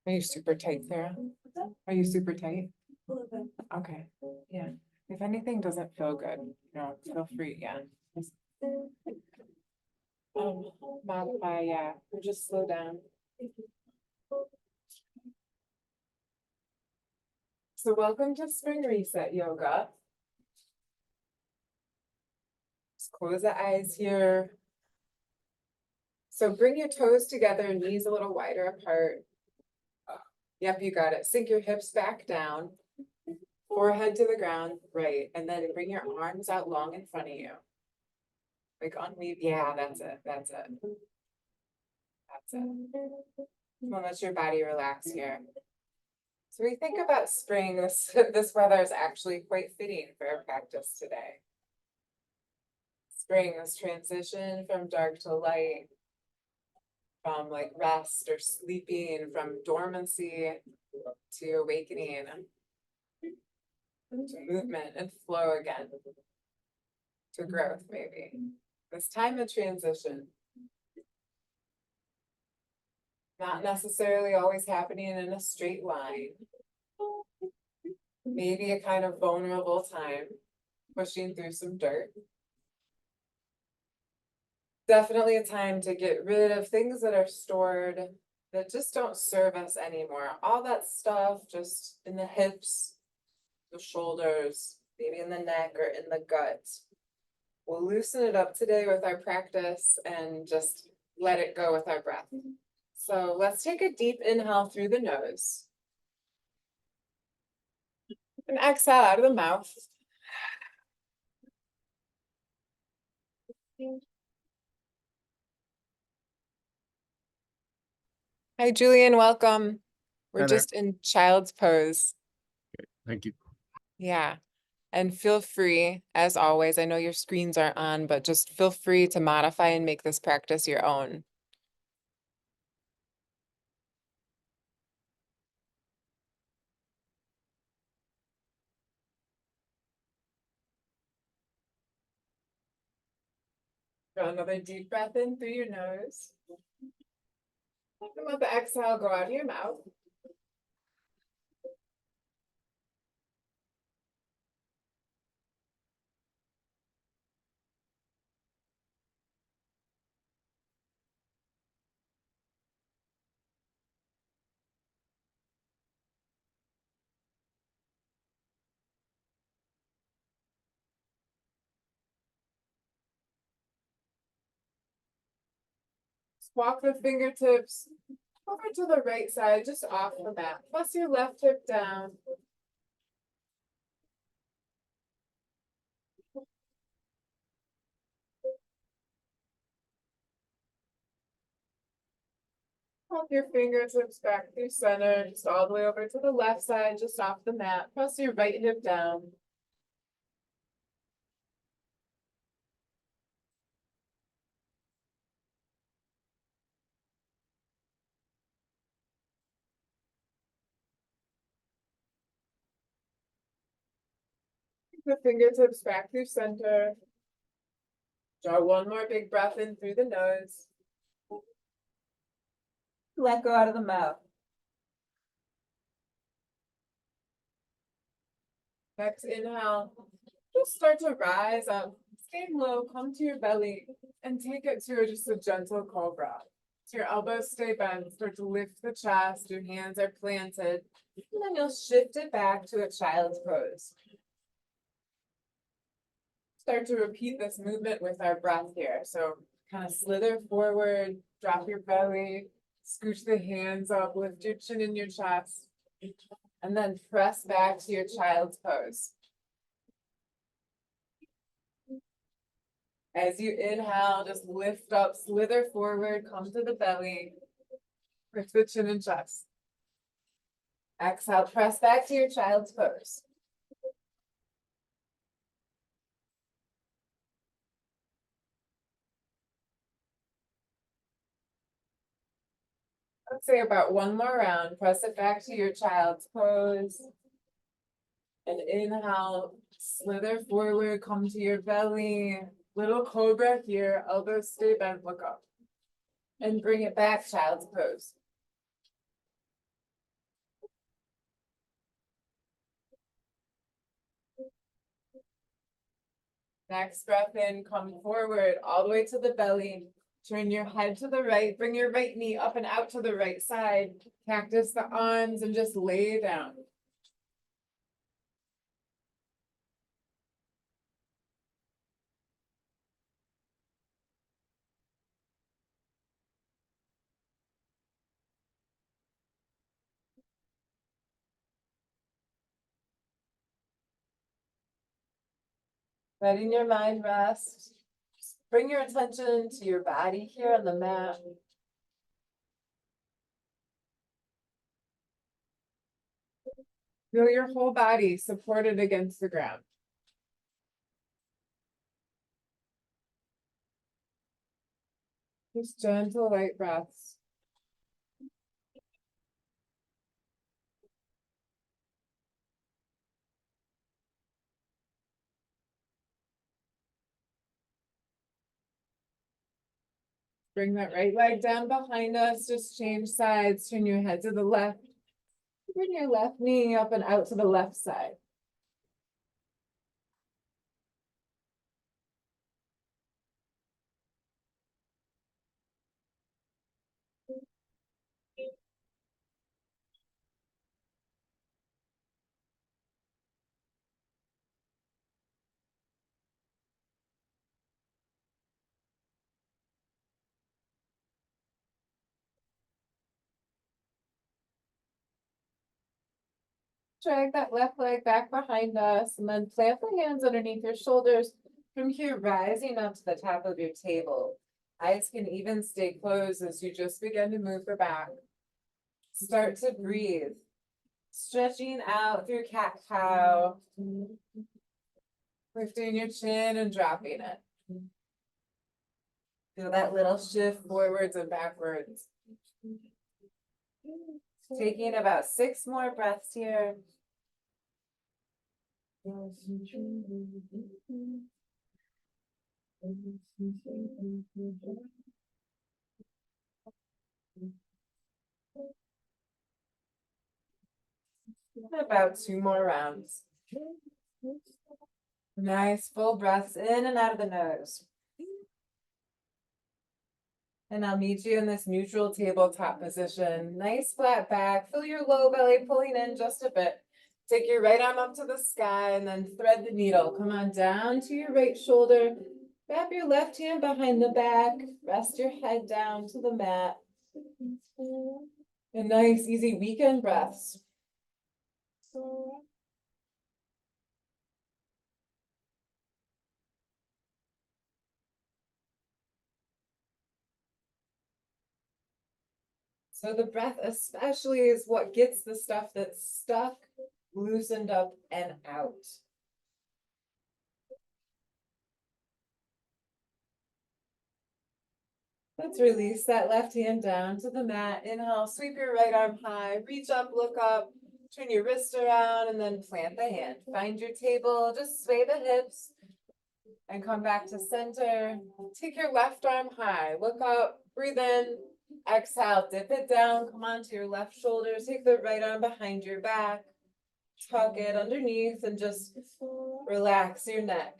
Are you super tight, Sarah? Are you super tight? Okay, yeah. If anything doesn't feel good, feel free, yeah. Just, modify, yeah, or just slow down. So welcome to Spring Reset Yoga. Just close the eyes here. So bring your toes together, knees a little wider apart. Yep, you got it. Sink your hips back down. Forehead to the ground, right. And then bring your arms out long in front of you. Like unweave, yeah, that's it, that's it. That's it. Come on, let your body relax here. So we think about spring, this weather is actually quite fitting for our practice today. Spring, this transition from dark to light, from like rest or sleeping, from dormancy to awakening, to movement and flow again, to growth maybe. This time of transition, not necessarily always happening in a straight line. Maybe a kind of vulnerable time, pushing through some dirt. Definitely a time to get rid of things that are stored that just don't serve us anymore. All that stuff just in the hips, the shoulders, maybe in the neck or in the gut. We'll loosen it up today with our practice and just let it go with our breath. So let's take a deep inhale through the nose. And exhale out of the mouth. Hi, Julian, welcome. We're just in child's pose. Thank you. Yeah. And feel free, as always, I know your screens aren't on, but just feel free to modify and make this practice your own. Draw another deep breath in through your nose. And let the exhale go out of your mouth. Walk the fingertips over to the right side, just off the mat. Press your left hip down. Walk your fingertips back through center, just all the way over to the left side, just off the mat. Press your right hip down. The fingertips back through center. Draw one more big breath in through the nose. Let go out of the mouth. Next inhale, just start to rise up, stay low, come to your belly, and take it to just a gentle cobra. So your elbows stay bent, start to lift the chest, your hands are planted, and then you'll shift it back to a child's pose. Start to repeat this movement with our breath here. So kind of slither forward, drop your belly, scooch the hands up, lift your chin in your chest, and then press back to your child's pose. As you inhale, just lift up, slither forward, come to the belly, lift the chin and chest. Exhale, press back to your child's pose. Let's say about one more round. Press it back to your child's pose. And inhale, slither forward, come to your belly. Little cobra here, elbows stay bent, look up. And bring it back, child's pose. Next breath in, come forward all the way to the belly. Turn your head to the right, bring your right knee up and out to the right side. Cactus the arms and just lay down. Letting your mind rest. Bring your attention to your body here on the mat. Feel your whole body supported against the ground. Just gentle, light breaths. Bring that right leg down behind us. Just change sides. Turn your head to the left. Bring your left knee up and out to the left side. Drag that left leg back behind us and then plant the hands underneath your shoulders. From here, rising up to the top of your table. Eyes can even stay closed as you just begin to move your back. Start to breathe. Stretching out through cat-cow. Lifting your chin and dropping it. Feel that little shift forwards and backwards. Taking about 6 more breaths here. About 2 more rounds. Nice full breaths in and out of the nose. And I'll meet you in this neutral tabletop position. Nice flat back. Feel your low belly pulling in just a bit. Take your right arm up to the sky and then thread the needle. Come on down to your right shoulder. Wrap your left hand behind the back. Rest your head down to the mat. And nice, easy weekend breaths. So the breath especially is what gets the stuff that's stuck, loosened up, and out. Let's release that left hand down to the mat. Inhale, sweep your right arm high, reach up, look up, turn your wrist around, and then plant the hand. Find your table, just sway the hips, and come back to center. Take your left arm high, look up, breathe in, exhale, dip it down, come onto your left shoulder, take the right arm behind your back, tuck it underneath, and just relax your neck.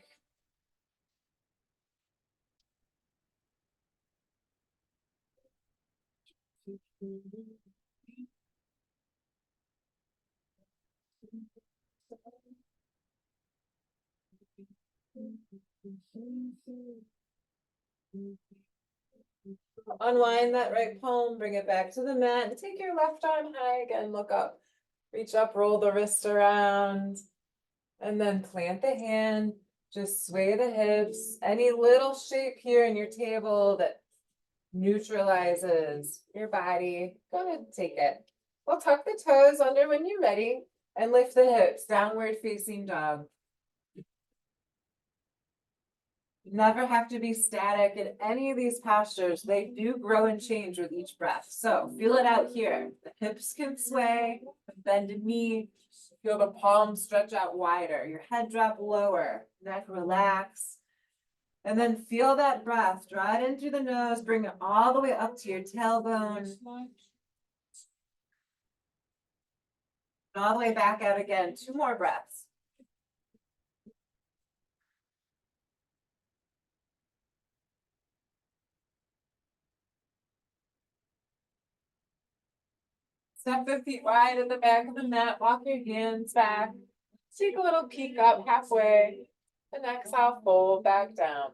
Unwind that right palm, bring it back to the mat, and take your left arm high again, look up. Reach up, roll the wrist around, and then plant the hand. Just sway the hips. Any little shape here in your table that neutralizes your body, go ahead and take it. We'll tuck the toes under when you're ready and lift the hips, downward facing dog. You never have to be static in any of these postures. They do grow and change with each breath. So feel it out here. The hips can sway, bend a knee, feel the palms stretch out wider, your head drop lower, neck relax. And then feel that breath. Draw it in through the nose, bring it all the way up to your tailbone. All the way back out again. 2 more breaths. Step the feet wide at the back of the mat, walk your hands back. Take a little peek up halfway, and exhale, fold back down.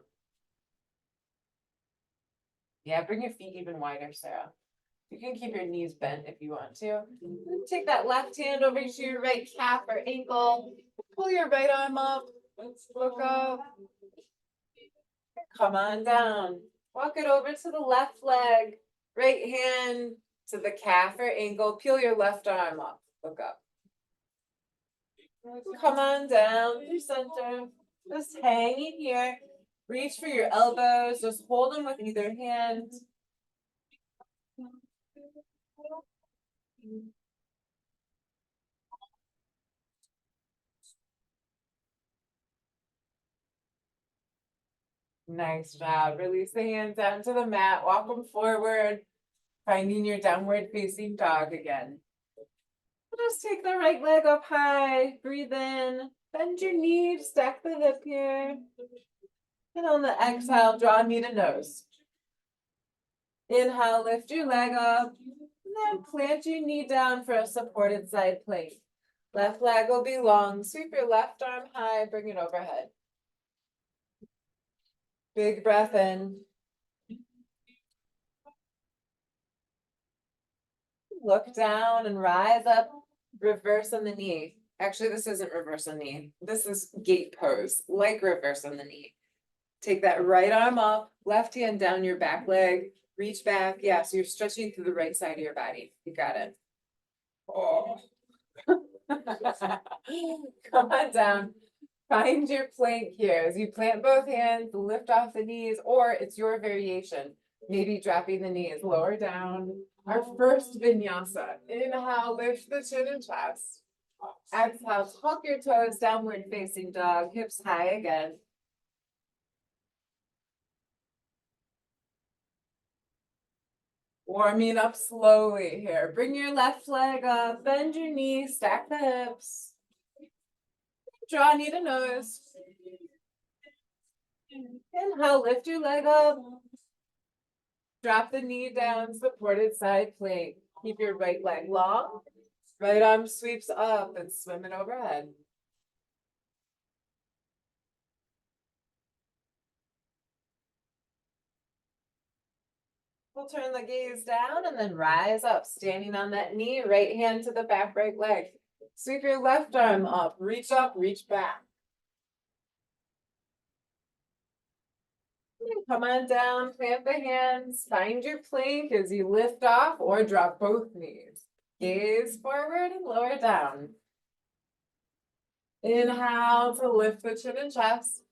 Yeah, bring your feet even wider, Sarah. You can keep your knees bent if you want to. Take that left hand over to your right calf or ankle. Pull your right arm up. Let's look up. Come on down. Walk it over to the left leg. Right hand to the calf or ankle. Peel your left arm up. Look up. Come on down through center. Just hanging here. Reach for your elbows. Just hold them with either hand. Nice job. Release the hands down to the mat. Walk them forward. Finding your downward facing dog again. Just take the right leg up high. Breathe in. Bend your knee. Stack the hip here. And on the exhale, draw knee to nose. Inhale, lift your leg up. And then plant your knee down for a supported side plank. Left leg will be long. Sweep your left arm high. Bring it overhead. Big breath in. Look down and rise up. Reverse on the knee. Actually, this isn't reverse on the knee. This is gate pose, like reverse on the knee. Take that right arm up, left hand down your back leg. Reach back. Yeah, so you're stretching through the right side of your body. You got it. Oh. Come on down. Find your plank here as you plant both hands, lift off the knees, or it's your variation. Maybe dropping the knees lower down. Our first vinyasa. Inhale, lift the chin and chest. Exhale, tuck your toes, downward facing dog, hips high again. Warming up slowly here. Bring your left leg up, bend your knees, stack the hips. Draw knee to nose. Inhale, lift your leg up. Drop the knee down, supported side plank. Keep your right leg long. Right arm sweeps up and swim it overhead. We'll turn the gaze down and then rise up, standing on that knee, right hand to the back right leg. Sweep your left arm up, reach back. Come on down, plant the hands, find your plank as you lift off or drop both knees. Gaze forward and lower down. Inhale to lift the chin and chest.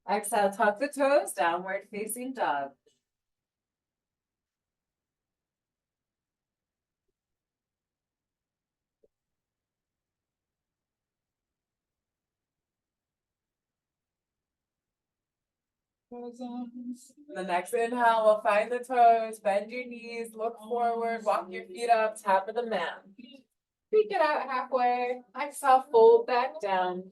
Exhale, tuck the toes, downward facing dog. The next inhale, we'll find the toes, bend your knees, look forward, walk your feet up, top of the mat. Peek it out halfway. Exhale, fold back down.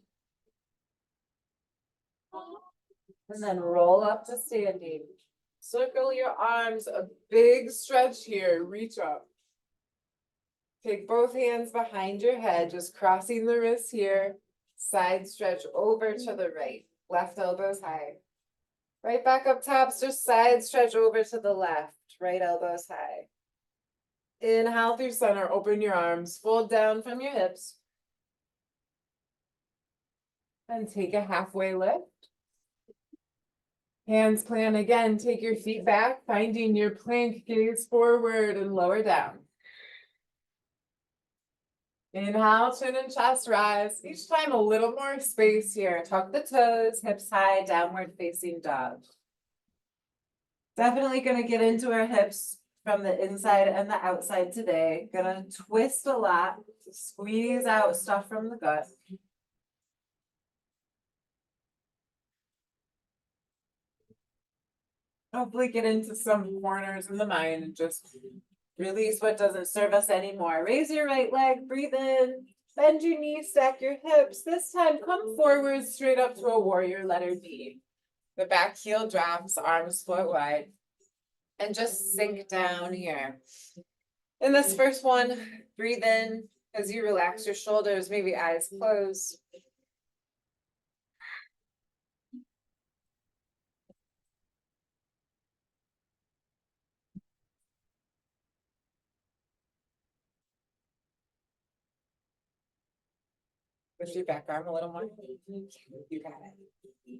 And then roll up to standing. Circle your arms, a big stretch here, reach up. Take both hands behind your head, just crossing the wrists here. Side stretch over to the right. Left elbows high. Right back up tops, just side stretch over to the left. Right elbows high. Inhale through center, open your arms, fold down from your hips. And take a halfway lift. Hands plant again, take your feet back, finding your plank, gaze forward and lower down. Inhale, chin and chest rise. Each time a little more space here. Tuck the toes, hips high, downward facing dog. Definitely gonna get into our hips from the inside and the outside today. Gonna twist a lot, squeeze out stuff from the gut. Hopefully get into some corners in the mind and just release what doesn't serve us anymore. Raise your right leg, breathe in, bend your knees, stack your hips. This time come forward straight up to a warrior letter D. The back heel drops, arms float wide. And just sink down here. In this first one, breathe in as you relax your shoulders, maybe eyes closed. Push your back arm a little more. You got it.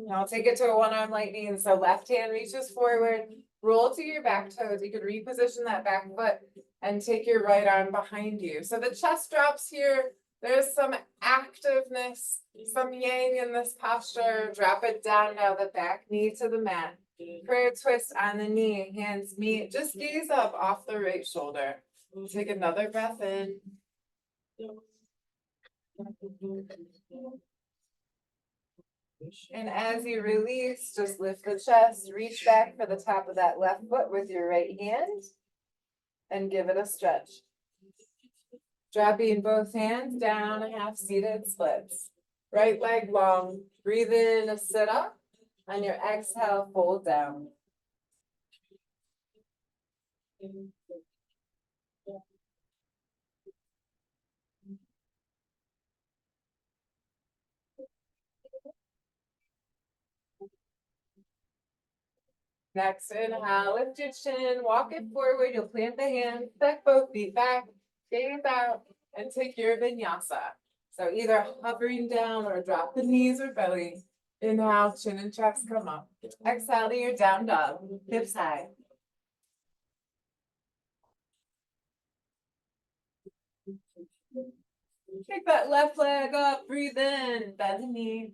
Now take it to a one arm lightning. So left hand reaches forward, roll to your back toes. You could reposition that back foot and take your right arm behind you. So the chest drops here. There's some activeness, some yang in this posture. Drop it down now, the back knee to the mat. Prayer twist on the knee, hands meet. Just gaze up off the right shoulder. Take another breath in. And as you release, just lift the chest, reach back for the top of that left foot with your right hand and give it a stretch. Dropping both hands down, half seated splits. Right leg long, breathe in, sit up. On your exhale, fold down. Next inhale, lift your chin, walk it forward. You'll plant the hands, step both feet back, gaze out, and take your vinyasa. So either hovering down or drop the knees or belly. Inhale, chin and chest come up. Exhale to your down dog, hips high. Take that left leg up, breathe in, bend the knee.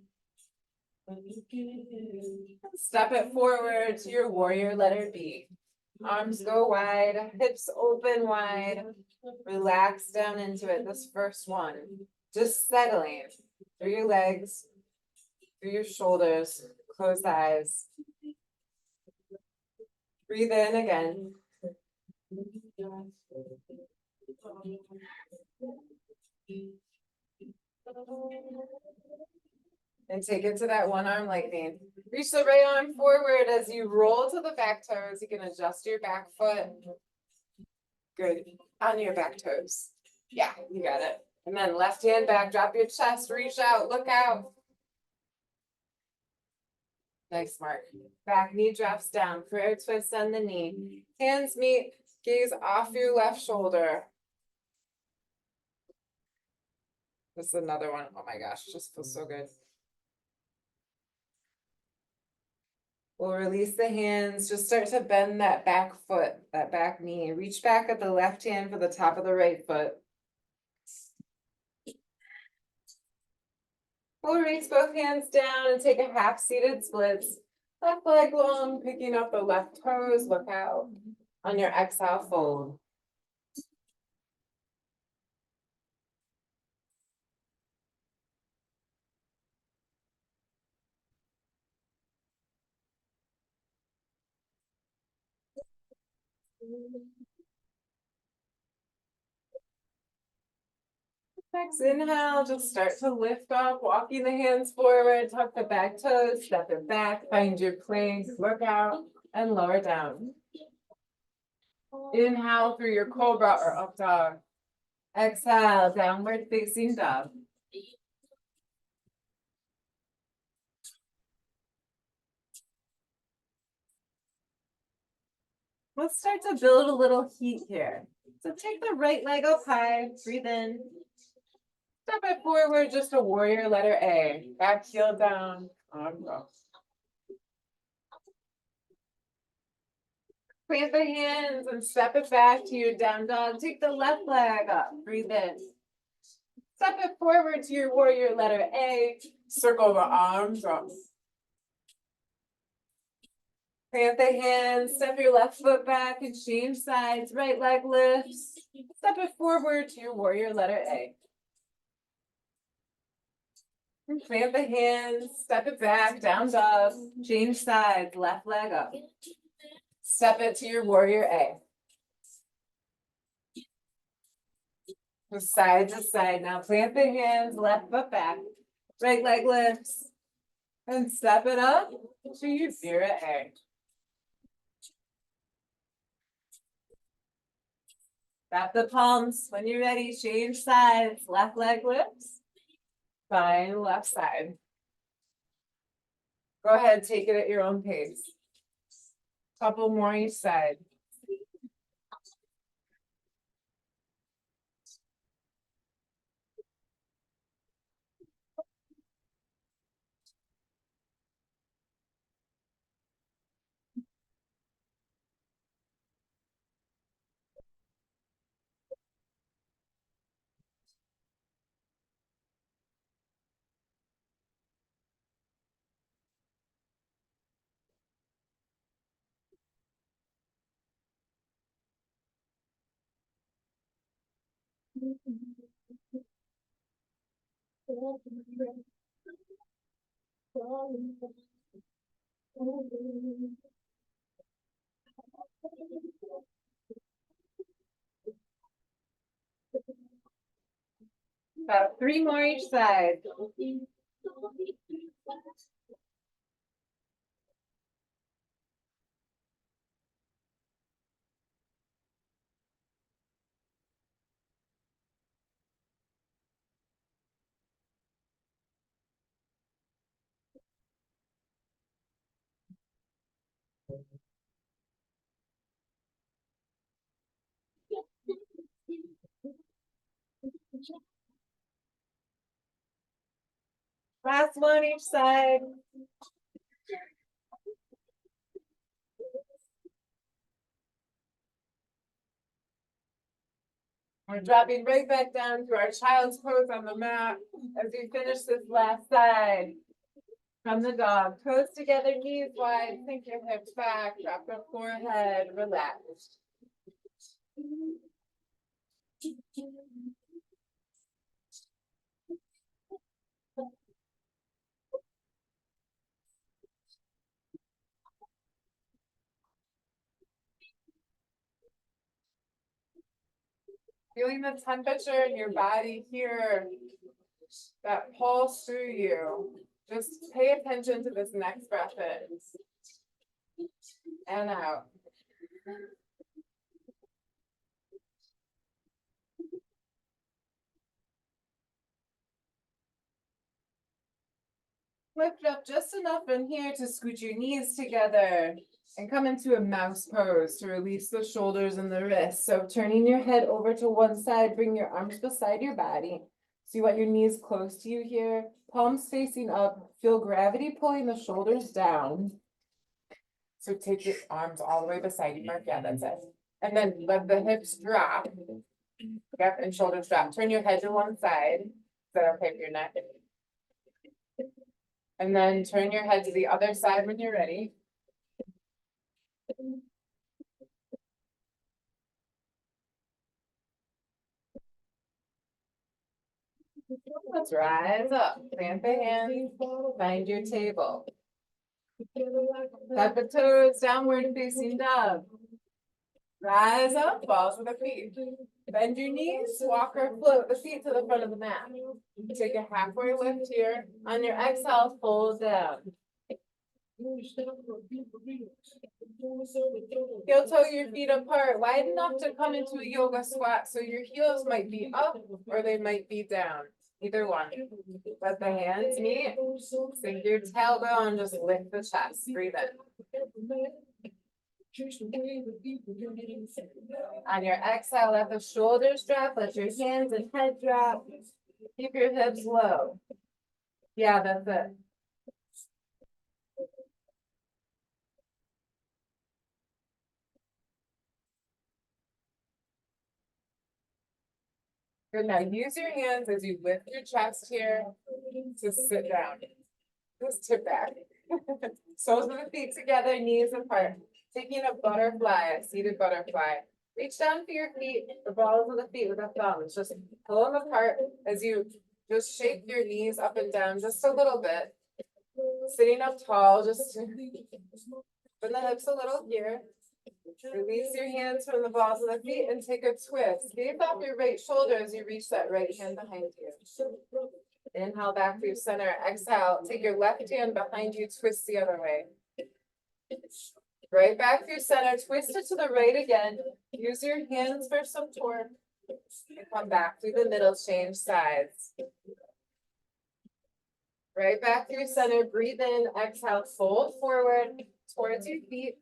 Step it forward to your warrior letter B. Arms go wide, hips open wide. Relax down into it, this first one. Just settling through your legs, through your shoulders. Close the eyes. Breathe in again. And take it to that one arm lightning. Reach the right arm forward as you roll to the back toes. You can adjust your back foot. Good. On your back toes. Yeah, you got it. And then left hand back, drop your chest, reach out, look out. Nice, Mark. Back knee drops down, prayer twist on the knee. Hands meet, gaze off your left shoulder. This is another one. Oh my gosh, just feels so good. We'll release the hands, just start to bend that back foot, that back knee. Reach back at the left hand for the top of the right foot. We'll release both hands down and take a half seated splits. Left leg long, picking up the left toes, look out. On your exhale, fold. Next inhale, just start to lift up, walking the hands forward, tuck the back toes, step it back, find your plank, look out, and lower down. Inhale through your cobra or up dog. Exhale, downward facing dog. Let's start to build a little heat here. So take the right leg up high, breathe in. Step it forward, just a warrior letter A. Back heel down, arms up. Plant the hands and step it back to your down dog. Take the left leg up, breathe in. Step it forward to your warrior letter A. Circle the arms up. Plant the hands, step your left foot back and change sides. Right leg lifts. Step it forward to your warrior letter A. And plant the hands, step it back, down dog. Change sides, left leg up. Step it to your warrior A. Side to side. Now plant the hands, left foot back. Right leg lifts. And step it up to your Zira A. Wrap the palms. When you're ready, change sides. Left leg lifts. Find left side. Go ahead, take it at your own pace. Couple more each side. About 3 more each side. Last one each side. We're dropping right back down to our child's pose on the mat as we finish this last side. From the dog, toes together, knees wide, sink your hips back, drop the forehead, relax. Feeling the temperature in your body here, that pulse through you. Just pay attention to this next breath in and out. Lift up just enough in here to scoot your knees together and come into a mouse pose to release the shoulders and the wrists. So turning your head over to one side, bring your arms beside your body. So you want your knees close to you here, palms facing up, feel gravity pulling the shoulders down. So take your arms all the way beside you, Mark, yeah, that's it. And then let the hips drop. Yep, and shoulders drop. Turn your head to one side. Is that okay for your neck? And then turn your head to the other side when you're ready. Let's rise up. Plant the hands. Find your table. Tap the toes, downward facing dog. Rise up, balls with the feet. Bend your knees, walk or float the feet to the front of the mat. Take a halfway lift here. On your exhale, fold down. Heel toe your feet apart, wide enough to come into a yoga squat, so your heels might be up or they might be down. Either one. Let the hands meet. Sink your tailbone, just lift the chest. Breathe in. On your exhale, let the shoulders drop, let your hands and head drop. Keep your hips low. Yeah, that's it. Good, now use your hands as you lift your chest here to sit down. Just tip back. Soles of the feet together, knees apart. Taking a butterfly, a seated butterfly. Reach down for your feet, the balls of the feet with the thumbs. Just pull them apart as you just shake your knees up and down just a little bit. Sitting up tall, just bend the hips a little here. Release your hands from the balls of the feet and take a twist. Gaze off your right shoulder as you reach that right hand behind you. Inhale back through center. Exhale. Take your left hand behind you, twist the other way. Right back through center, twist it to the right again. Use your hands for some torque. And come back through the middle, change sides. Right back through center, breathe in, exhale, fold forward towards your feet.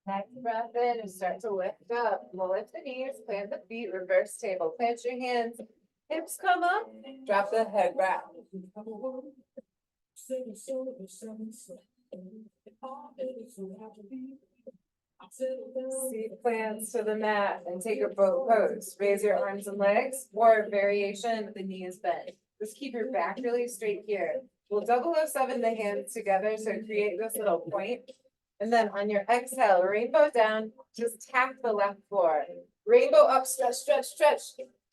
Next breath in and start to lift up. We'll lift the knees, plant the feet, reverse table. Plant your hands, hips come up, drop the head back. Seat plants to the mat and take a boat pose. Raise your arms and legs or variation with the knees bent. Just keep your back really straight here. We'll 007 the hands together so create this little point. And then on your exhale, rainbow down, just tap the left floor. Rainbow up, stretch, stretch, stretch.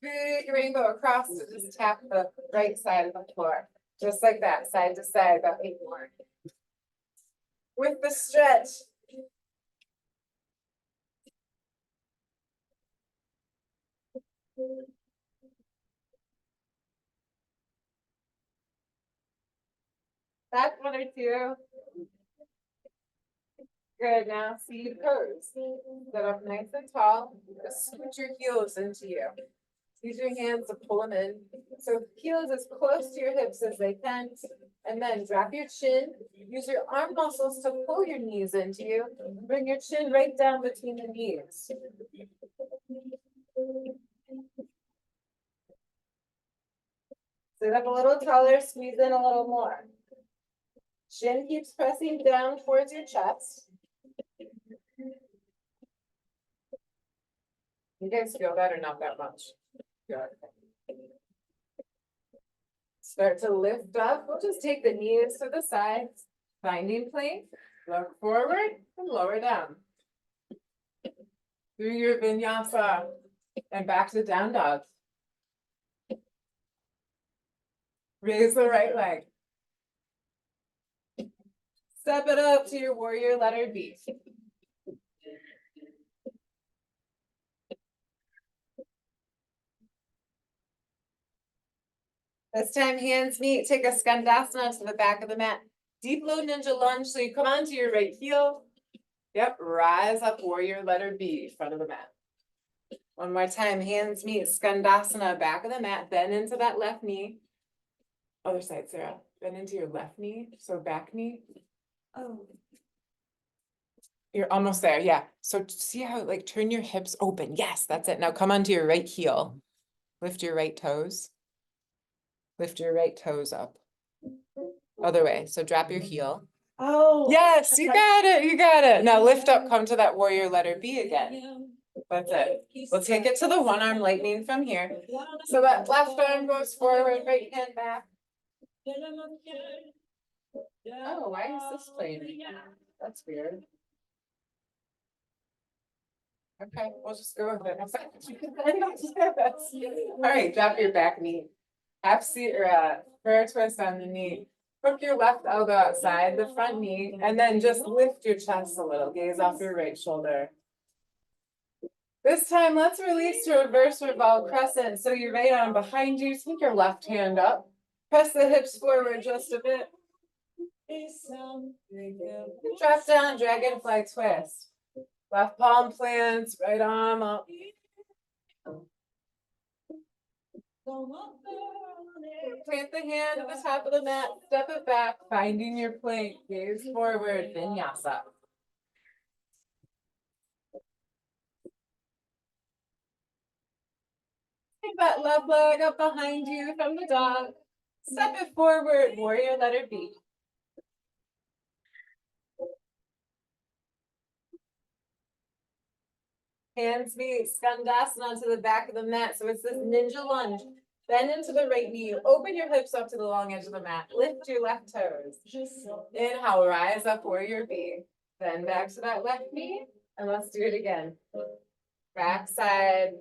Big rainbow across, so just tap the right side of the floor. Just like that, side to side, about 8 more. With the stretch. Back 1 or 2. Good, now seated pose. Sit up nice and tall. Just scoot your heels into you. Use your hands to pull them in. So heels as close to your hips as they can. And then drop your chin. Use your arm muscles to pull your knees into you. Bring your chin right down between the knees. Sit up a little taller, squeeze in a little more. Chin keeps pressing down towards your chest. You guys feel that or not that much? Good. Start to lift up. We'll just take the knees to the sides, finding plank, look forward and lower down. Through your vinyasa and back to down dog. Raise the right leg. Step it up to your warrior letter B. This time hands meet, take a skandasana to the back of the mat. Deep low ninja lunge, so you come onto your right heel. Yep, rise up, warrior letter B, front of the mat. One more time, hands meet, skandasana, back of the mat, bend into that left knee. Other side, Sarah, bend into your left knee, so back knee. Oh. You're almost there, yeah. So see how, like, turn your hips open. Yes, that's it. Now come onto your right heel. Lift your right toes. Lift your right toes up. Other way. So drop your heel. Oh. Yes, you got it. You got it. Now lift up, come to that warrior letter B again. That's it. We'll take it to the one arm lightning from here. So that left arm goes forward, right hand back. Oh, why is this playing? That's weird. Okay, we'll just go with it. All right, drop your back knee. Half seat or prayer twist on the knee. Hook your left elbow outside the front knee and then just lift your chest a little. Gaze off your right shoulder. This time, let's release to reverse revolve crescent. So your right arm behind you, take your left hand up. Press the hips forward just a bit. Drop down, dragonfly twist. Left palm plants, right arm up. Plant the hand at the top of the mat, step it back, finding your plank, gaze forward, vinyasa. Take that left leg up behind you from the dog. Step it forward, warrior letter B. Hands meet, skandasana to the back of the mat. So it's this ninja lunge. Bend into the right knee. Open your hips up to the long edge of the mat. Lift your left toes. Inhale, rise up, warrior B. Then back to that left knee. And let's do it again. Back side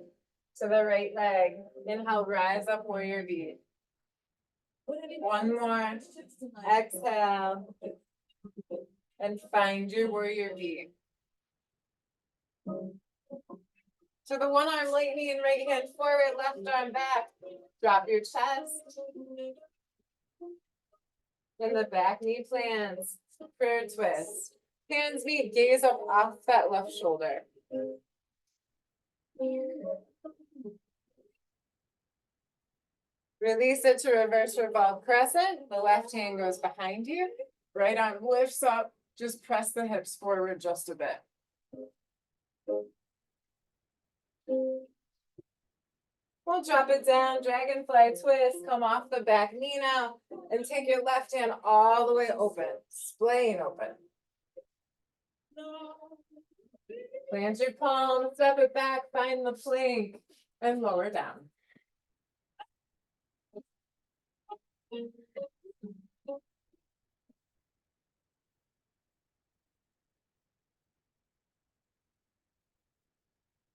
to the right leg. Inhale, rise up, warrior B. One more. Exhale. And find your warrior V. So the one arm lightning and right hand forward, left arm back. Drop your chest. And the back knee plants. Prayer twist. Hands meet, gaze up off that left shoulder. Release it to reverse revolve crescent. The left hand goes behind you. Right arm lifts up. Just press the hips forward just a bit. We'll drop it down, dragonfly twist, come off the back knee now, and take your left hand all the way open, splaying open. Plant your palm, step it back, find the plank, and lower down.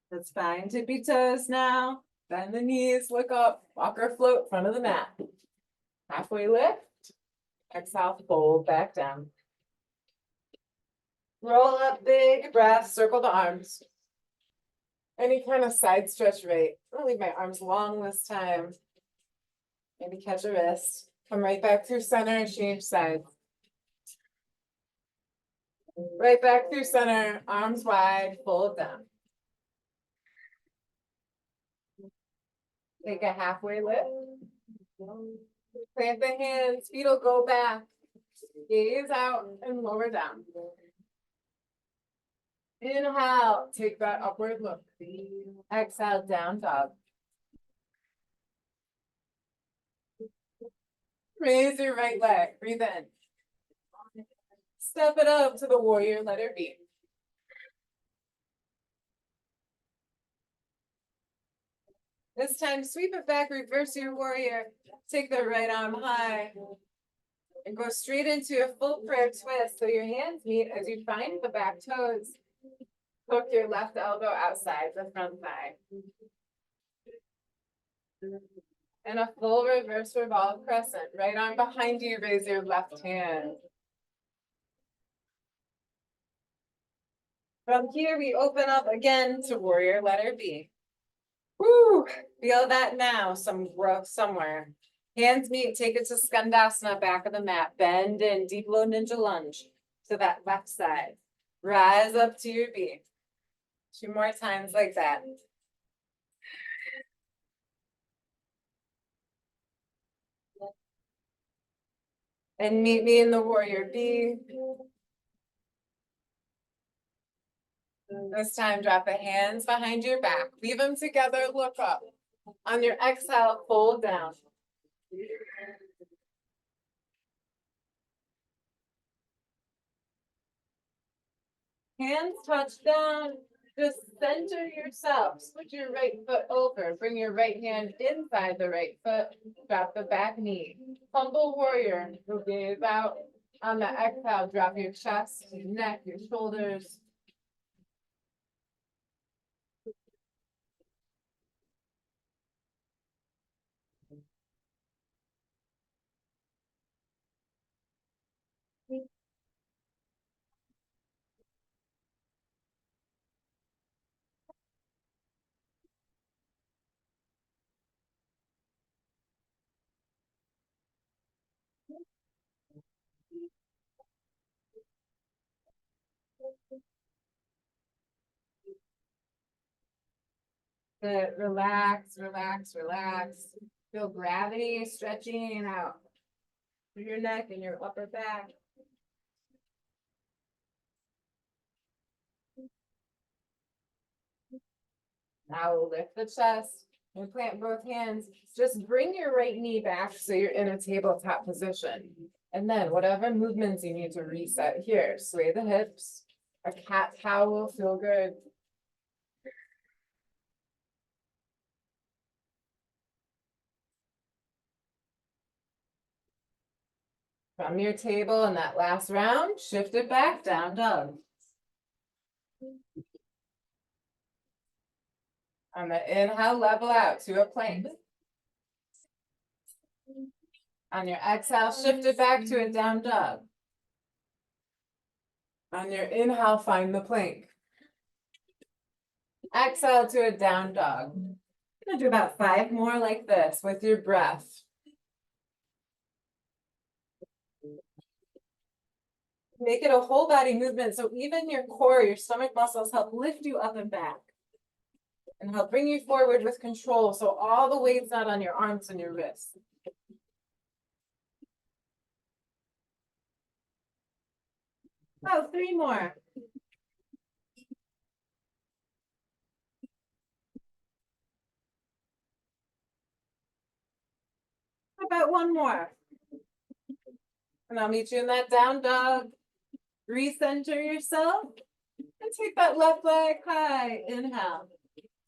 That's fine, tippy toes now. Bend the knees, look up, walk or float, front of the mat. Halfway lift, exhale, fold back down. Roll up, big breath, circle the arms. Any kind of side stretch rate. I'm gonna leave my arms long this time. Maybe catch a wrist. Come right back through center and change sides. Right back through center, arms wide, fold down. Take a halfway lift. Plant the hands, feet will go back. Gaze out and lower down. Inhale, take that upward look. Exhale, down dog. Raise your right leg, breathe in. Step it up to the warrior letter V. This time, sweep it back, reverse your warrior. Take the right arm high. And go straight into a full prayer twist. So your hands meet as you find the back toes. Hook your left elbow outside the front thigh. And a full reverse revolve crescent. Right arm behind you, raise your left hand. From here, we open up again to warrior letter V. Woo! Feel that now, some growth somewhere. Hands meet, take it to Skandasana, back of the mat. Bend in, deep low ninja lunge to that left side. Rise up to your V. 2 more times like that. And meet me in the warrior V. This time, drop the hands behind your back. Leave them together, look up. On your exhale, fold down. Hands touch down. Just center yourself. Switch your right foot over. Bring your right hand inside the right foot. Drop the back knee. Humble warrior. Gaze out. On the exhale, drop your chest, your neck, your shoulders. Good. Relax, relax, relax. Feel gravity stretching out through your neck and your upper back. Now we'll lift the chest and plant both hands. Just bring your right knee back so you're in a tabletop position. And then whatever movements you need to reset here, sway the hips. A cat cow will feel good. From your table in that last round, shift it back, down dog. On the inhale, level out to a plank. On your exhale, shift it back to a down dog. On your inhale, find the plank. Exhale to a down dog. I'm gonna do about 5 more like this with your breath. Make it a whole body movement, so even your core, your stomach muscles help lift you up and back. And help bring you forward with control, so all the weight's not on your arms and your wrists. Oh, 3 more. How about 1 more? And I'll meet you in that down dog. Recenter yourself and take that left leg high. Inhale.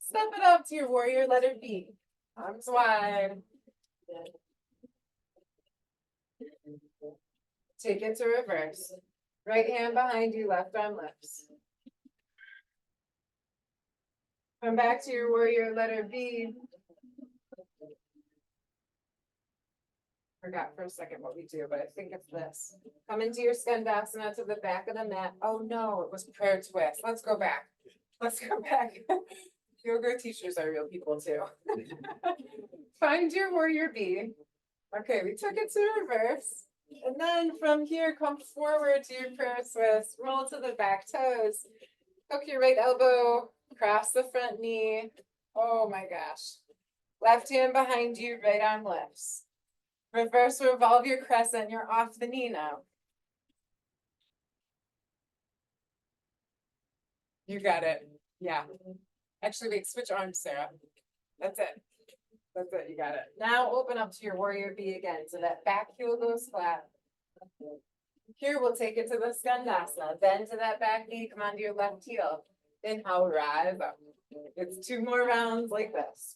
Step it up to your warrior letter B. Arms wide. Take it to reverse. Right hand behind you, left arm lifts. Come back to your warrior letter B. Forgot for a second what we do, but I think it's this. Come into your skandasana to the back of the mat. Oh no, it was prayer twist. Let's go back. Let's go back. Yoga teachers are real people too. Find your warrior B. Okay, we took it to reverse. And then from here, come forward to your prayer twist. Roll to the back toes. Hook your right elbow. Cross the front knee. Oh my gosh. Left hand behind you, right arm lifts. Reverse revolve your crescent. You're off the knee now. You got it. Yeah. Actually, wait, switch arms, Sarah. That's it. That's it. You got it. Now open up to your warrior B again. So that back heel goes flat. Here, we'll take it to the skandasana. Bend to that back knee. Come onto your left heel. Inhale, rise up. It's 2 more rounds like this.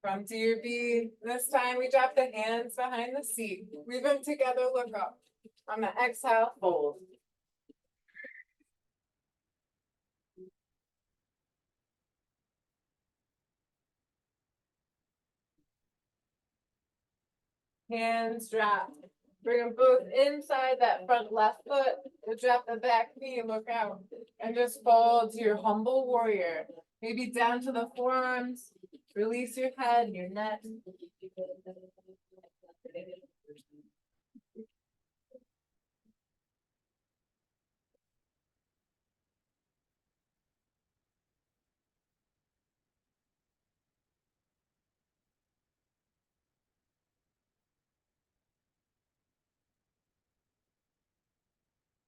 From to your B. This time we drop the hands behind the seat. Weave them together, look up. On the exhale, fold. Hands drop. Bring them both inside that front left foot. We'll drop the back knee, look out. And just fold to your humble warrior. Maybe down to the forearms. Release your head, your neck.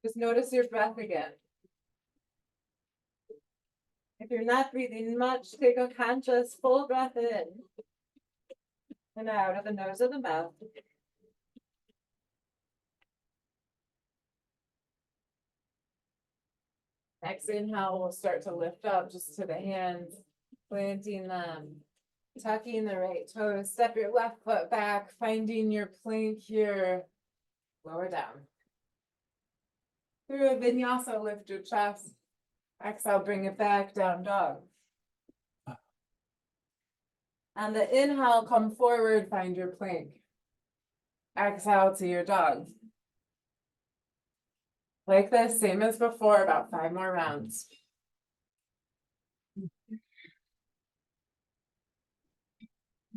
Just notice your breath again. If you're not breathing much, take a conscious full breath in and out of the nose or the mouth. Next inhale, we'll start to lift up just to the hands, planting them, tucking the right toes, step your left foot back, finding your plank here, lower down. Through a vinyasa, lift your chest. Exhale, bring it back, down dog. On the inhale, come forward, find your plank. Exhale to your dog. Like this, same as before, about 5 more rounds.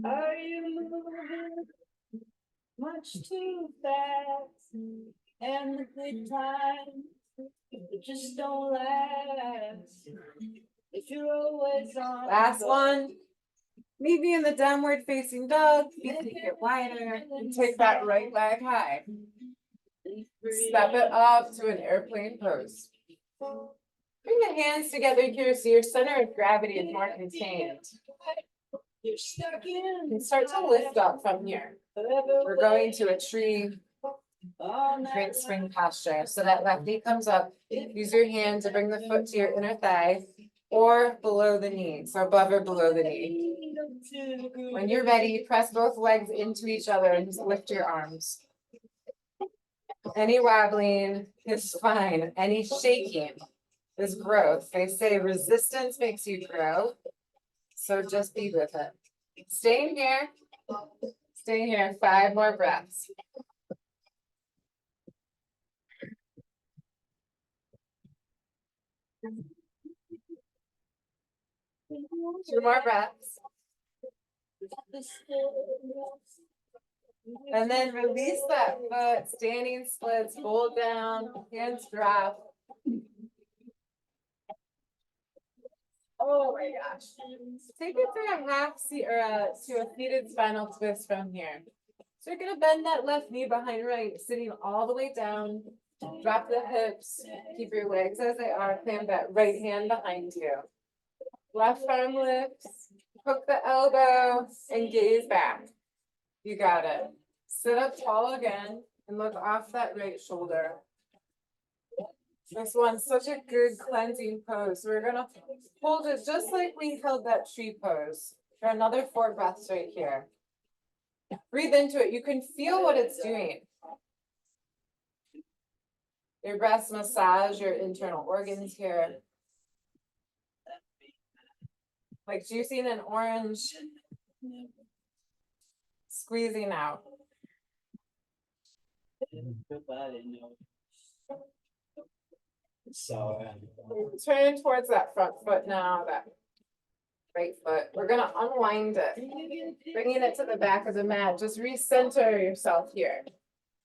Are you moving much too fast? And the good times just don't last. If you're always on. Last one. Meet me in the downward facing dog. Feet get wider. And take that right leg high. Step it up to an airplane pose. Bring the hands together here so your center of gravity is more contained. And start to lift up from here. We're going to a tree, great spring posture. So that left knee comes up. Use your hand to bring the foot to your inner thigh or below the knee. So above or below the knee. When you're ready, press both legs into each other and just lift your arms. Any wobbling is fine. Any shaking is growth. They say resistance makes you grow. So just be with it. Stay here. Stay here, 5 more breaths. 2 more breaths. And then release that foot, standing splits, hold down, hands drop. Oh my gosh. Take it to a half seat or to a seated spinal twist from here. So you're gonna bend that left knee behind right, sitting all the way down. Drop the hips, keep your legs as they are, plant that right hand behind you. Left arm lifts, hook the elbow, and gaze back. You got it. Sit up tall again and look off that right shoulder. This one's such a good cleansing pose. We're gonna hold it just like we held that tree pose for another 4 breaths right here. Breathe into it. You can feel what it's doing. Your breaths massage your internal organs here. Like juicing an orange, squeezing out. Turn towards that front foot now, that right foot. We're gonna unwind it, bringing it to the back of the mat. Just recenter yourself here.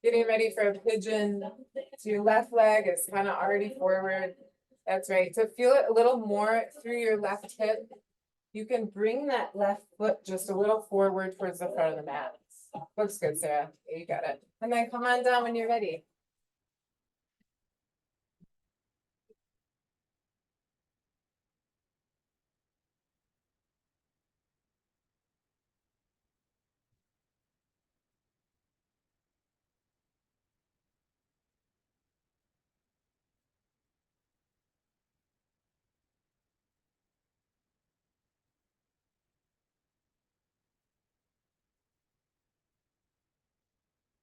Getting ready for a pigeon. So your left leg is kind of already forward. That's right. To feel it a little more through your left hip, you can bring that left foot just a little forward towards the front of the mat. Looks good, Sarah. You got it. And then come on down when you're ready.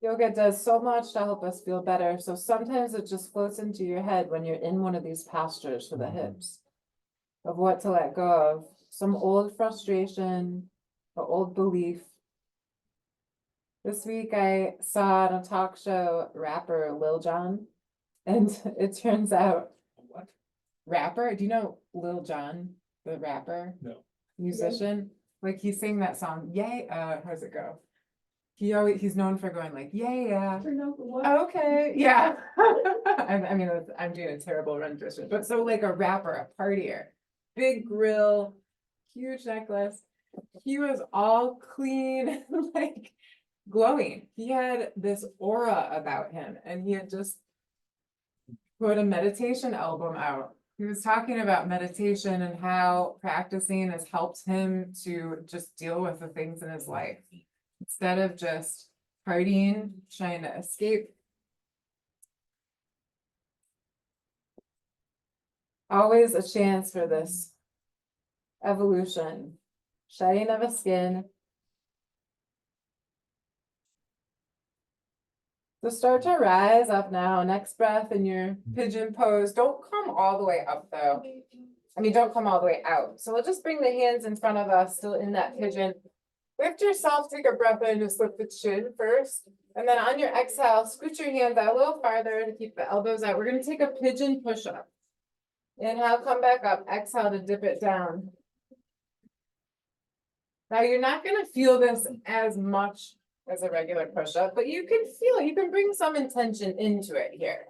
Yoga does so much to help us feel better. So sometimes it just floats into your head when you're in one of these postures for the hips of what to let go of. Some old frustration or old belief. This week I saw on a talk show rapper Lil Jon, and it turns out rapper. Do you know Lil Jon, the rapper? No. Musician? Like he sang that song, Yay, how's it go? He's known for going like, yeah. Okay, yeah. I mean, I'm doing a terrible rendition, but so like a rapper, a partier, big grill, huge necklace. He was all clean, like glowing. He had this aura about him, and he had just put a meditation album out. He was talking about meditation and how practicing has helped him to just deal with the things in his life. Instead of just partying, trying to escape. Always a chance for this evolution, shedding of a skin. So start to rise up now. Next breath in your pigeon pose. Don't come all the way up though. I mean, don't come all the way out. So we'll just bring the hands in front of us, still in that pigeon. Lift yourself, take a breath in, just lift the chin first. And then on your exhale, scoot your hands out a little farther to keep the elbows out. We're gonna take a pigeon push-up. Inhale, come back up. Exhale to dip it down. Now you're not gonna feel this as much as a regular push-up, but you can feel it. You can bring some intention into it here.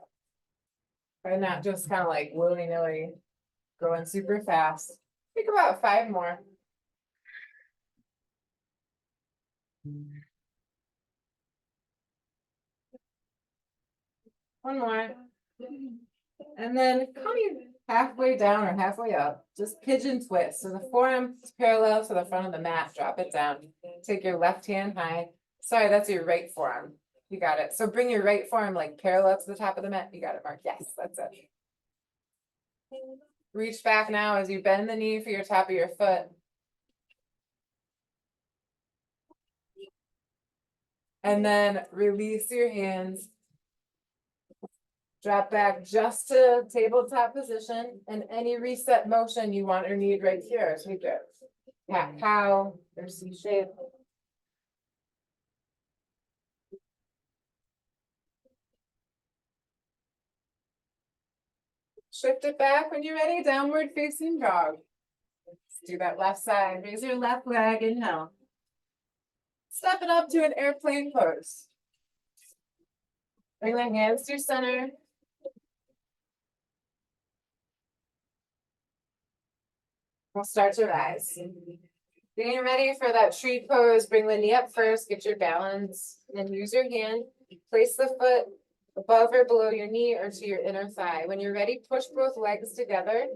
And not just kind of like willy-nilly going super fast. Think about 5 more. One more. And then coming halfway down or halfway up, just pigeon twist. So the forearm is parallel to the front of the mat. Drop it down. Take your left hand high. Sorry, that's your right forearm. You got it. So bring your right forearm like parallel to the top of the mat. You got it, Mark. Yes, that's it. Reach back now as you bend the knee for your top of your foot. And then release your hands. Drop back just to tabletop position, and any reset motion you want or need right here as we go. cat cow or C shape. Shift it back when you're ready, downward facing dog. Let's do that left side, raise your left leg, inhale. Step it up to an airplane pose. Bring the hands to center. We'll start to rise. Getting ready for that tree pose, bring the knee up first, get your balance, then use your hand, place the foot above or below your knee or to your inner thigh. When you're ready, push both legs together,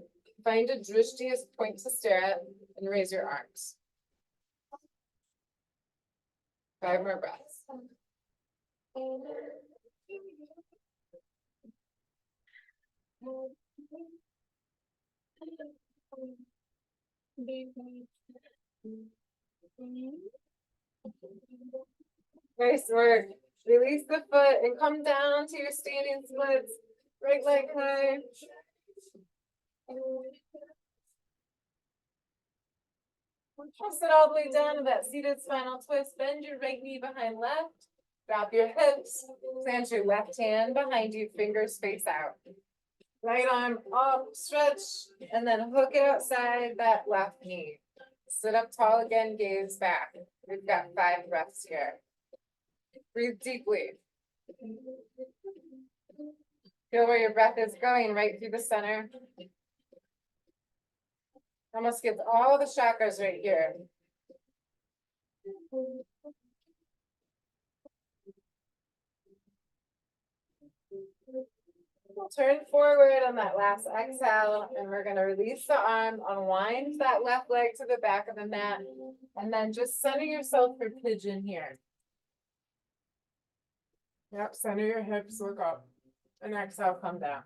find a drishti as point to stare at, and raise your arms. 5 more breaths. Nice work. Release the foot and come down to your standing splits. Right leg high. Press it all the way down to that seated spinal twist. Bend your right knee behind left. Drop your hips. Plant your left hand behind you, fingers face out. Right arm up, stretch, and then hook it outside that left knee. Sit up tall again, gaze back. We've got 5 breaths here. Breathe deeply. Feel where your breath is going, right through the center. Almost gets all the chakras right here. We'll turn forward on that last exhale, and we're going to release the arm, unwind that left leg to the back of the mat, and then just center yourself for pigeon here. Yep, center your hips, look up, and exhale, come down.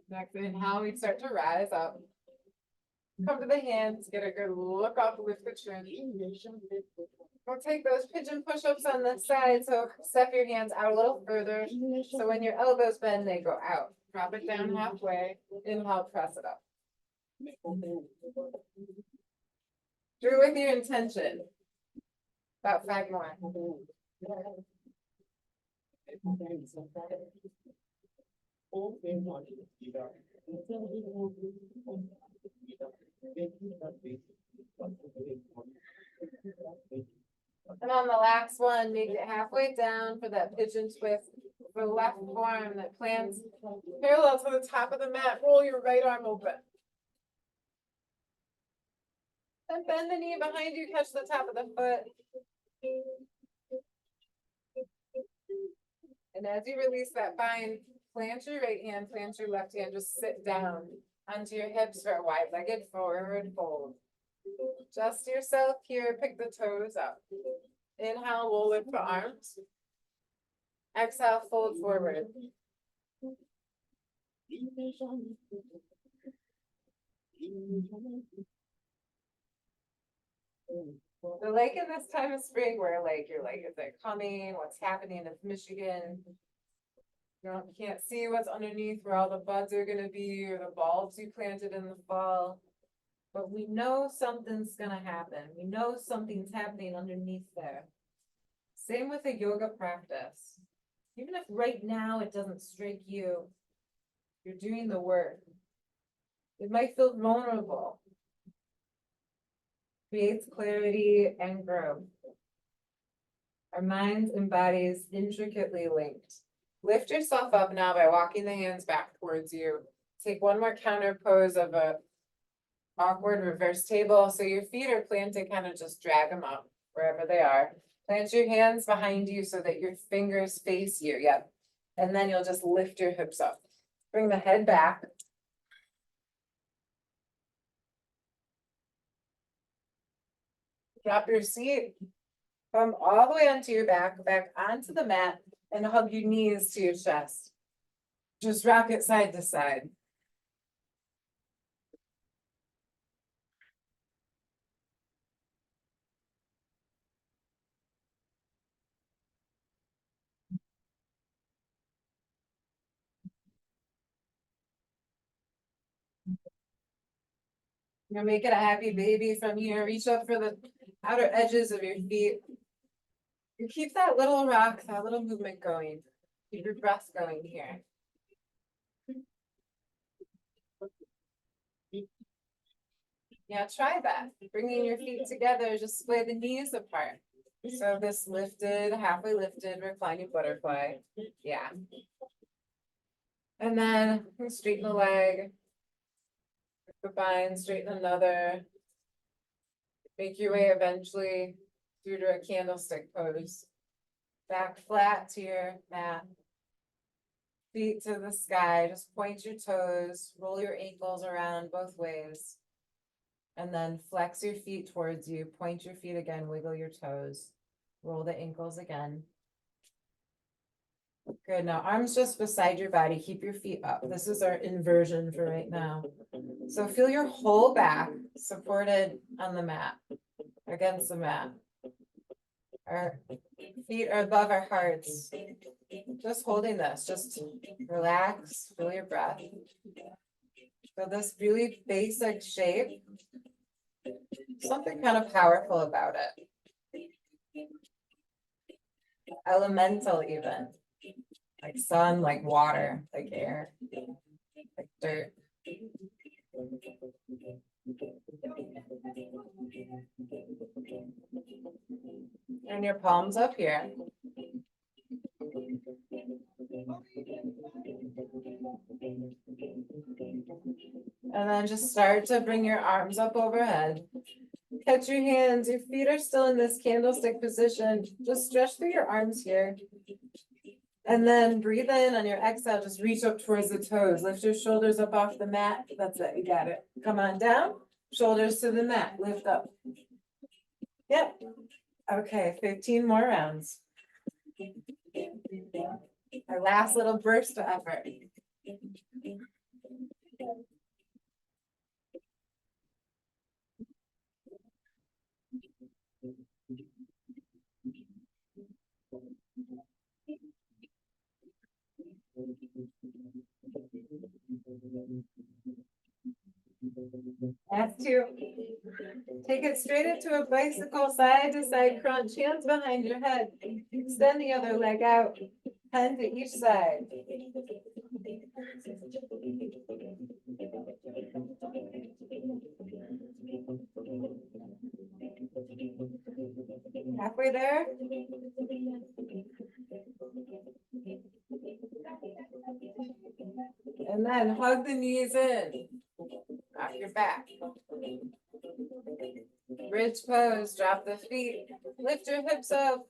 Next inhale, we start to rise up. Come to the hands, get a good look up with the chin. We'll take those pigeon push-ups on the side, so step your hands out a little further. So when your elbows bend, they go out. Drop it down halfway. Inhale, press it up. Do it with your intention. About 5 more. And on the last one, make it halfway down for that pigeon twist. The left arm that plants parallel to the top of the mat. Roll your right arm open. Then bend the knee behind you, catch the top of the foot. And as you release that bind, plant your right hand, plant your left hand, just sit down onto your hips for a wide-legged forward fold. Adjust yourself here, pick the toes up. Inhale, we'll lift the arms. Exhale, fold forward. The lake in this time of spring, where like you're like, is it coming? What's happening in Michigan? You can't see what's underneath where all the buds are gonna be or the bulbs you planted in the fall. But we know something's gonna happen. We know something's happening underneath there. Same with a yoga practice. Even if right now it doesn't strike you, you're doing the work. It might feel vulnerable. Creates clarity and growth. Our minds and bodies intricately linked. Lift yourself up now by walking the hands back towards you. Take one more counter pose of a awkward reverse table. So your feet are planted, kind of just drag them up wherever they are. Plant your hands behind you so that your fingers face you. Yep. And then you'll just lift your hips up. Bring the head back. Drop your seat. Come all the way onto your back onto the mat, and hug your knees to your chest. Just rock it side to side. You're making a happy baby from here. Reach up for the outer edges of your feet. You keep that little rock, that little movement going. Keep your breath going here. Yeah, try that. Bringing your feet together, just splay the knees apart. So this lifted, halfway lifted, reclining butterfly. Yeah. And then straighten the leg. The bind, straighten another. Make your way eventually through to a candlestick pose. Back flat to your mat. Feet to the sky, just point your toes, roll your ankles around both ways. And then flex your feet towards you, point your feet again, wiggle your toes, roll the ankles again. Good, now arms just beside your body, keep your feet up. This is our inversion for right now. So feel your whole back supported on the mat, against the mat. Our feet are above our hearts. Just holding this, just relax, feel your breath. So this really basic shape, something kind of powerful about it. Elemental even, like sun, like water, like air, like dirt. And your palms up here. And then just start to bring your arms up overhead. Catch your hands, your feet are still in this candlestick position. Just stretch through your arms here. And then breathe in on your exhale, just reach up towards the toes. Lift your shoulders up off the mat. That's it, you got it. Come on down, shoulders to the mat, lift up. Yep. Okay, 15 more rounds. Our last little burst of effort. Last two. Take it straight into a bicycle, side to side crunch, hands behind your head. Extend the other leg out, hand to each side. Halfway there. And then hug the knees in, off your back. Bridge pose, drop the feet, lift your hips up,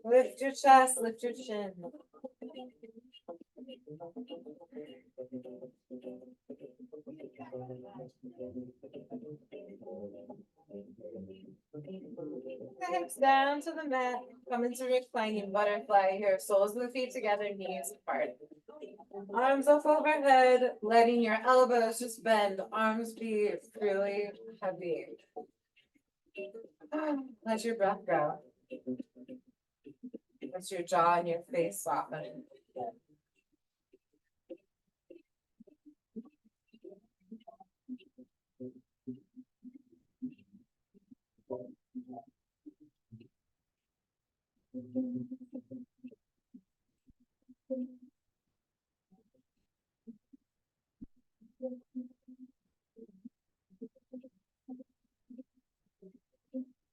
lift your chest, lift your chin. The hips down to the mat, come into reclining butterfly here, soles of the feet together, knees apart. Arms up overhead, letting your elbows just bend, arms be really heavy. Let your breath go. Let your jaw and your face soften.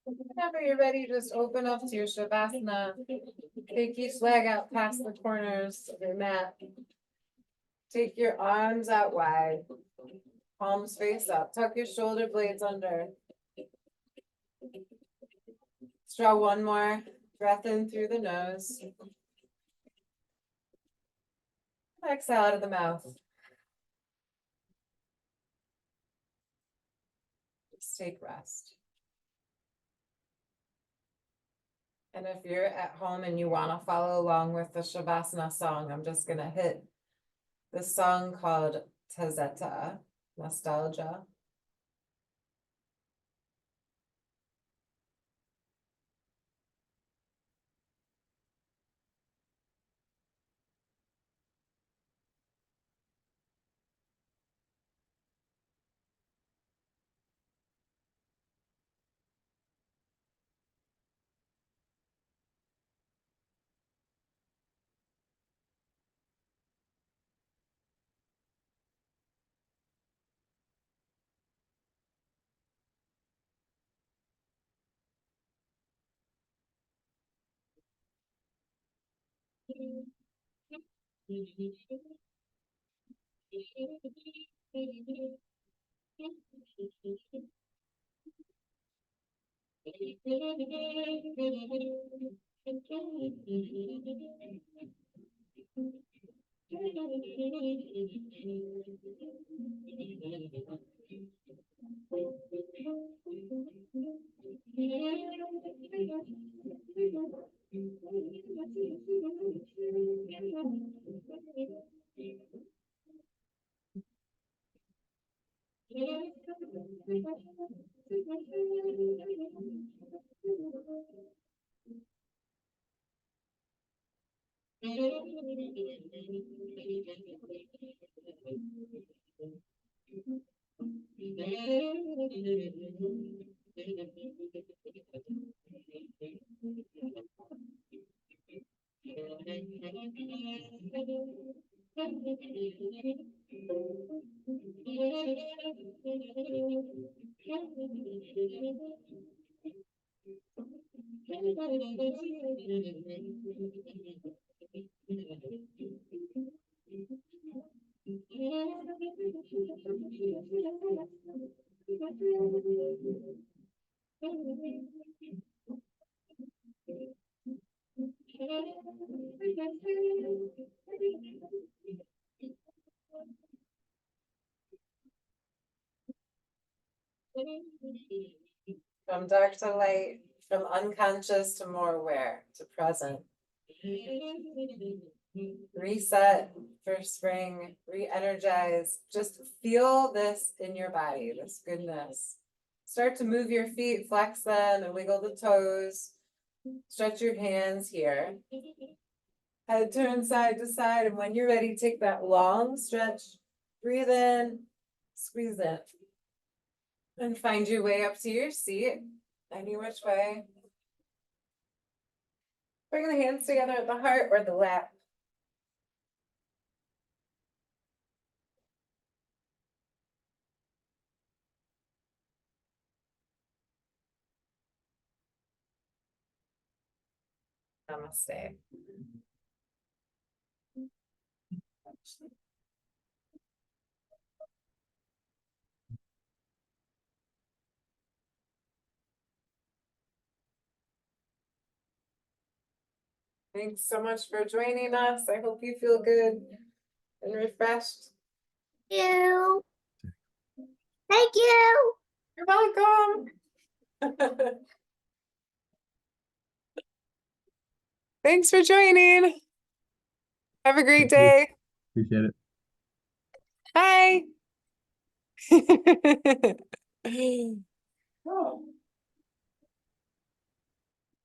Whenever you're ready, just open up to your Shavasana. Take each leg out past the corners of your mat. Take your arms out wide. Palms face up, tuck your shoulder blades under. Let's draw one more breath in through the nose. Exhale out of the mouth. Just take rest. And if you're at home and you want to follow along with the Shavasana song, I'm just going to hit the song called Tazeta, Nostalgia. From dark to light, from unconscious to more aware, to present. Reset for spring, re-energize. Just feel this in your body, this goodness. Start to move your feet, flex them, and wiggle the toes. Stretch your hands here. Head turn side to side, and when you're ready, take that long stretch. Breathe in, squeeze in. And find your way up to your seat, any which way. Bring the hands together at the heart or the lap. Namaste. Thanks so much for joining us. I hope you feel good and refreshed. You. Thank you. You're welcome. Thanks for joining. Have a great day. Appreciate it. Bye. Oh.